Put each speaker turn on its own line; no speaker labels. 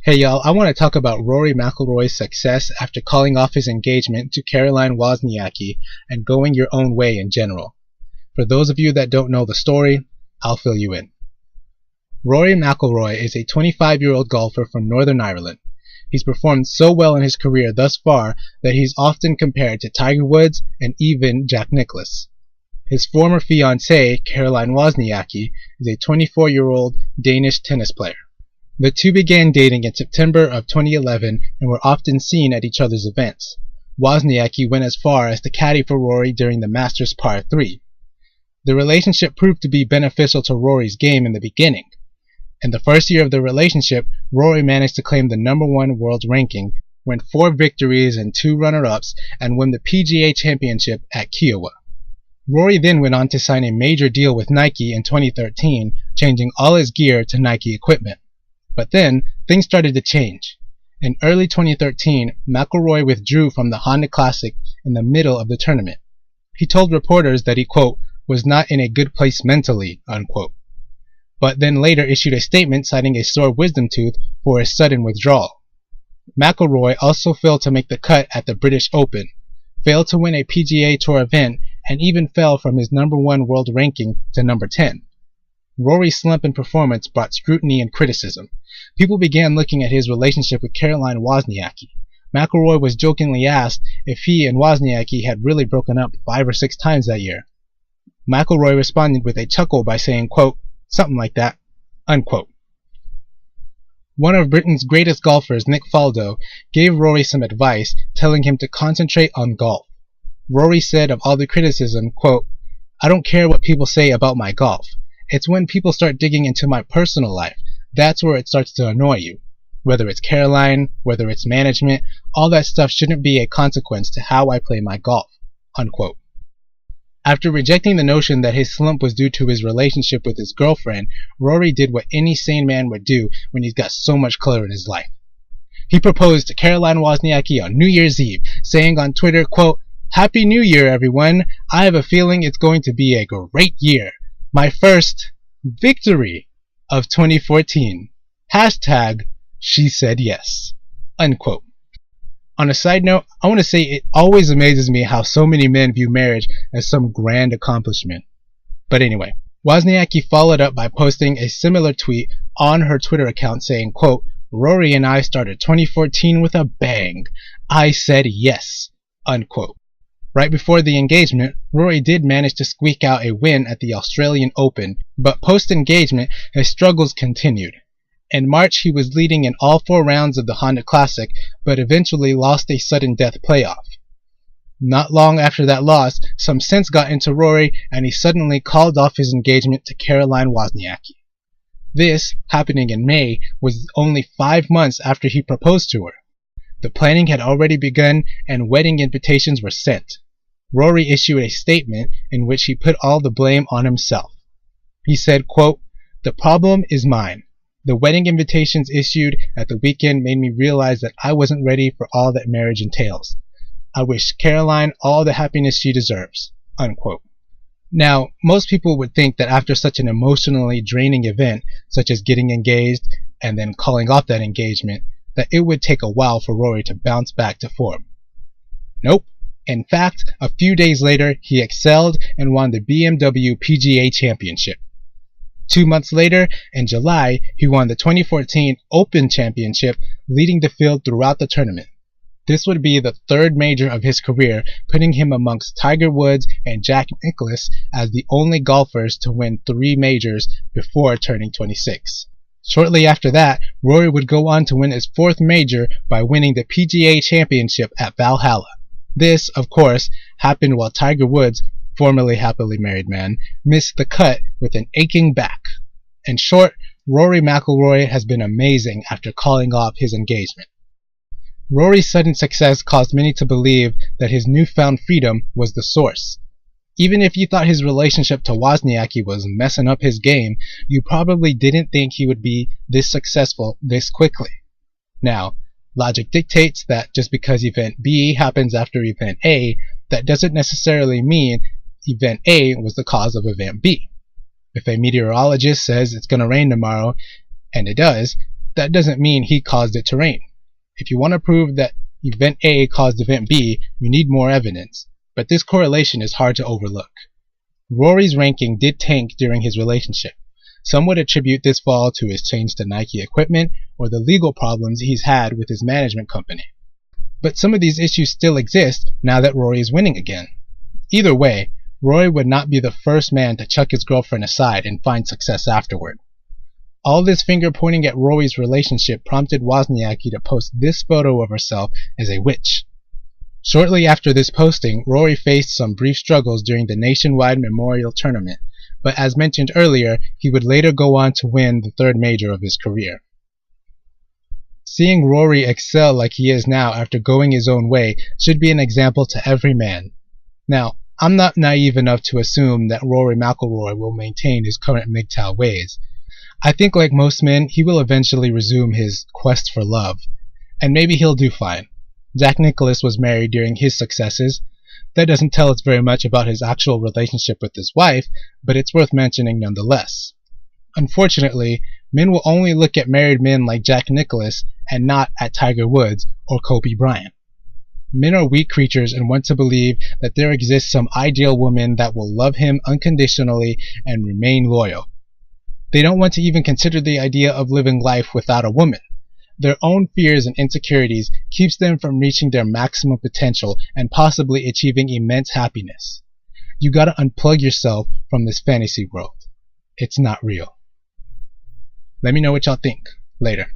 Hey y'all, I want to talk about Rory McIlroy's success after calling off his engagement to Caroline Wozniacki and going your own way in general. For those of you that don't know the story, I'll fill you in. Rory McIlroy is a 25-year-old golfer from Northern Ireland. He's performed so well in his career thus far that he's often compared to Tiger Woods and even Jack Nicklaus. His former fiancée, Caroline Wozniacki, is a 24-year-old Danish tennis player. The two began dating in September of 2011 and were often seen at each other's events. Wozniacki went as far as to caddy for Rory during the Masters Par 3. The relationship proved to be beneficial to Rory's game in the beginning. In the first year of the relationship, Rory managed to claim the #1 world ranking, win 4 victories and 2 runner-ups, and win the PGA Championship at Kiowa. Rory then went on to sign a major deal with Nike in 2013, changing all his gear to Nike equipment. But then, things started to change. In early 2013, McIlroy withdrew from the Honda Classic in the middle of the tournament. He told reporters that he, quote, was not in a good place mentally, unquote. But then later issued a statement citing a sore wisdom tooth for his sudden withdrawal. McIlroy also failed to make the cut at the British Open, failed to win a PGA Tour event, and even fell from his #1 world ranking to number 10. Rory's slump in performance brought scrutiny and criticism. People began looking at his relationship with Caroline Wozniacki. McIlroy was jokingly asked if he and Wozniacki had really broken up 5 or 6 times that year. McIlroy responded with a chuckle by saying, quote, something like that, unquote. One of Britain's greatest golfers, Nick Faldo, gave Rory some advice, telling him to concentrate on golf. Rory said of all the criticism, quote, I don't care what people say about my golf. It's when people start digging into my personal life. That's where it starts to annoy you. Whether it's Caroline, whether it's management, all that stuff shouldn't be a consequence to how I play my golf, unquote. After rejecting the notion that his slump was due to his relationship with his girlfriend, Rory did what any sane man would do when he's got so much clutter in his life. He proposed to Caroline Wozniacki on New Year's Eve, saying on Twitter, quote, Happy New Year, everyone. I have a feeling it's going to be a great year. My first victory of 2014. Hashtag she said yes. Unquote. On a side note, I want to say it always amazes me how so many men view marriage as some grand accomplishment. But anyway, Wozniacki followed up by posting a similar tweet on her Twitter account saying, quote, Rory and I started 2014 with a bang. I said yes. Unquote. Right before the engagement, Rory did manage to squeak out a win at the Australian Open, but post-engagement, his struggles continued. In March, he was leading in all 4 rounds of the Honda Classic, but eventually lost a sudden death playoff. Not long after that loss, some sense got into Rory, and he suddenly called off his engagement to Caroline Wozniacki. This, happening in May, was only 5 months after he proposed to her. The planning had already begun, and wedding invitations were sent. Rory issued a statement in which he put all the blame on himself. He said, quote, The problem is mine. The wedding invitations issued at the weekend made me realize that I wasn't ready for all that marriage entails. I wish Caroline all the happiness she deserves. Unquote. Now, most people would think that after such an emotionally draining event, such as getting engaged and then calling off that engagement, that it would take a while for Rory to bounce back to form. Nope. In fact, a few days later, he excelled and won the BMW PGA Championship. 2 months later, in July, he won the 2014 Open Championship, leading the field throughout the tournament. This would be the 3rd major of his career, putting him amongst Tiger Woods and Jack Nicklaus as the only golfers to win 3 majors before turning 26. Shortly after that, Rory would go on to win his 4th major by winning the PGA Championship at Valhalla. This, of course, happened while Tiger Woods, formerly happily married man, missed the cut with an aching back. In short, Rory McIlroy has been amazing after calling off his engagement. Rory's sudden success caused many to believe that his newfound freedom was the source. Even if you thought his relationship to Wozniacki was messing up his game, you probably didn't think he would be this successful this quickly. Now, logic dictates that just because event B happens after event A, that doesn't necessarily mean event A was the cause of event B. If a meteorologist says it's going to rain tomorrow, and it does, that doesn't mean he caused it to rain. If you want to prove that event A caused event B, you need more evidence, but this correlation is hard to overlook. Rory's ranking did tank during his relationship. Some would attribute this fall to his change to Nike equipment or the legal problems he's had with his management company. But some of these issues still exist now that Rory is winning again. Either way, Rory would not be the first man to chuck his girlfriend aside and find success afterward. All this finger pointing at Rory's relationship prompted Wozniacki to post this photo of herself as a witch. Shortly after this posting, Rory faced some brief struggles during the nationwide memorial tournament, but as mentioned earlier, he would later go on to win the third major of his career. Seeing Rory excel like he is now after going his own way should be an example to every man. Now, I'm not naive enough to assume that Rory McIlroy will maintain his current MGTOW ways. I think like most men, he will eventually resume his quest for love, and maybe he'll do fine. Jack Nicklaus was married during his successes. That doesn't tell us very much about his actual relationship with his wife, but it's worth mentioning nonetheless. Unfortunately, men will only look at married men like Jack Nicklaus and not at Tiger Woods or Kobe Bryant. Men are weak creatures and want to believe that there exists some ideal woman that will love him unconditionally and remain loyal. They don't want to even consider the idea of living life without a woman. Their own fears and insecurities keeps them from reaching their maximum potential and possibly achieving immense happiness. You gotta unplug yourself from this fantasy world. It's not real. Let me know what y'all think. Later.